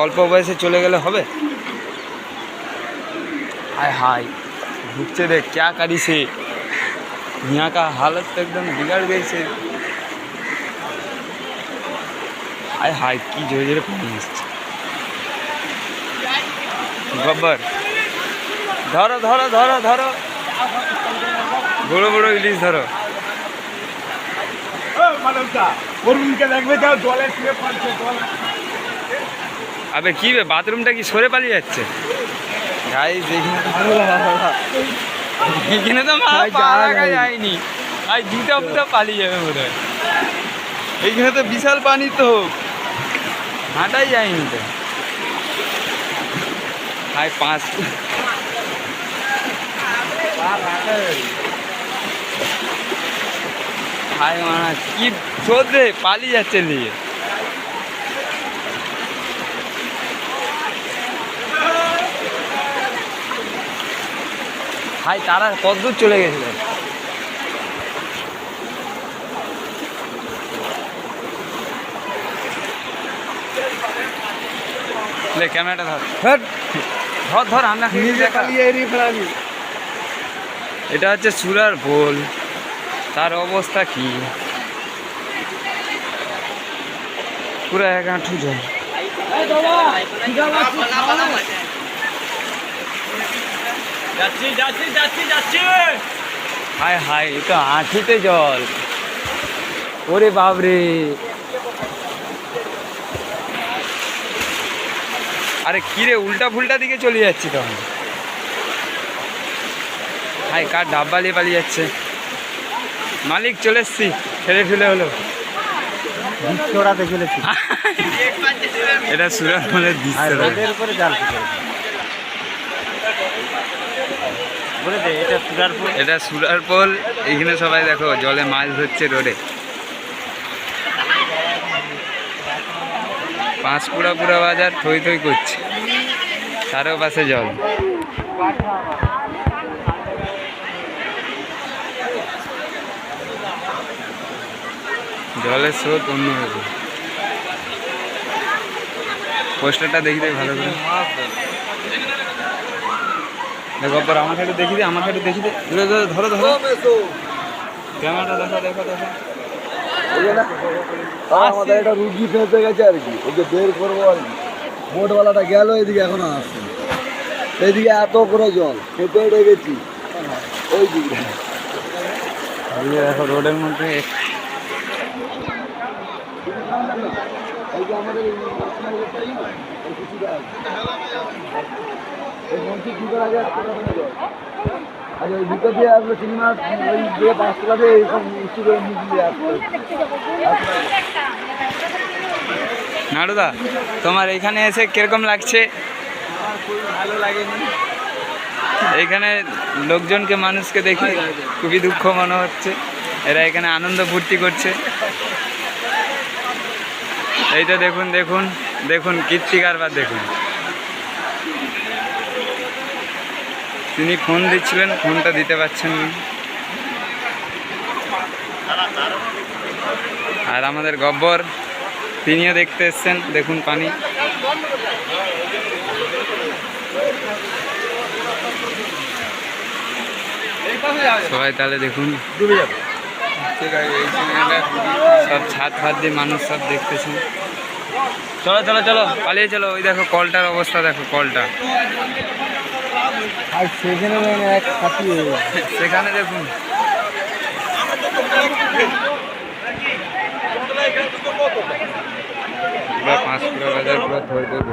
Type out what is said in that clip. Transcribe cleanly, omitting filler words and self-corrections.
অল্প বয়সে চলে গেলে হবে? हाय हाय घुटते देख क्या करी से यहाँ का हालत तो एकदम बिगड़ गई से। हाय हाय की जोरे जोरे पानी আসছে। गब्बर धरो धरो धरो धरो बड़ो बड़ो इलिश धरो। अबे की बाथरूमটা কি সরে পালিয়ে যাচ্ছে? गाइस এখানে তো মা পা রাখা যায়নি, আর জুতা ফুটা পালিয়ে যাবে মনে হয়। এইখানে তো বিশাল পানি, তো হাঁটাই যায়নি তো। হাই পাঁচ হাই মানা কি চোদ্দে পালিয়ে যাচ্ছে নিয়ে। হাই তারা কত দূর চলে গেছিল? ले ক্যামেরাটা ধর ধর ধর আমরা এটা হচ্ছে সুরার পোল, তার অবস্থা কি পুরো এক হাঁটু জল। হায় হায় এটা আঁঠিতে জল, ওরে বাবরে। আরে কিরে উল্টা ফুলটা দিকে চলে যাচ্ছি তখন। হাই কার ডাব্বা নিয়ে পালিয়ে যাচ্ছে। মালিক চলে এসছি, ছেড়ে ফেলে হলো চলেছি। এটা সুরার পোলের দৃশ্য, এটা সুরার পোল। এখানে সবাই দেখো জলে মাছ ধরছে রোডে। পাঁশকুড়া পুরা বাজার থই থই করছে, চারো পাশে জল। জলের স্রোত অন্যভাবে। পোস্টারটা দেখি ভালো করে দেখো, পর আমাকে একটু দেখি দে, আমাকে একটু দেখি দে। ধরো ধরো ক্যামেরাটা দেখো দেখো দেখো। আমাদের একটা রুগী ফেঁসে গেছে আর কি, ওকে বের করবো আর কি। বোটওয়ালাটা গেল এদিকে, এখনো আসছে। এইদিকে এত করে জল খেতে রেখেছি ওই দিকে দেখো রোডের মধ্যে। আচ্ছা ওই ভিতর দিয়ে আসলে সিনেমা ওই দিয়ে পাঁচতলাতে এইসব উঁচু করে নিয়ে আসতে। নাড়ুদা তোমার এখানে এসে কিরকম লাগছে? আমার খুবই ভালো লাগেনি। এখানে লোকজনকে মানুষকে দেখি খুবই দুঃখ মনে হচ্ছে। এরা এখানে আনন্দ ফুর্তি করছে। এইটা দেখুন দেখুন দেখুন কীর্তি কারবার দেখুন। তিনি ফোন দিচ্ছিলেন, ফোনটা দিতে পারছেন না। আর আমাদের গব্বর তিনিও দেখতে এসছেন, দেখুন পানি। সবাই তাহলে দেখুন ঠিক আছে। এই সিনেমাটা সব ছাদ ফাদ দিয়ে মানুষ সব দেখতেছেন। চলো চলো চলো পালিয়ে চলো। ওই দেখো কলটার অবস্থা, দেখো কলটা সেখানে দেখুন। পুরো পাঁশকুড়া বাজার পুরো ধরে ধরে।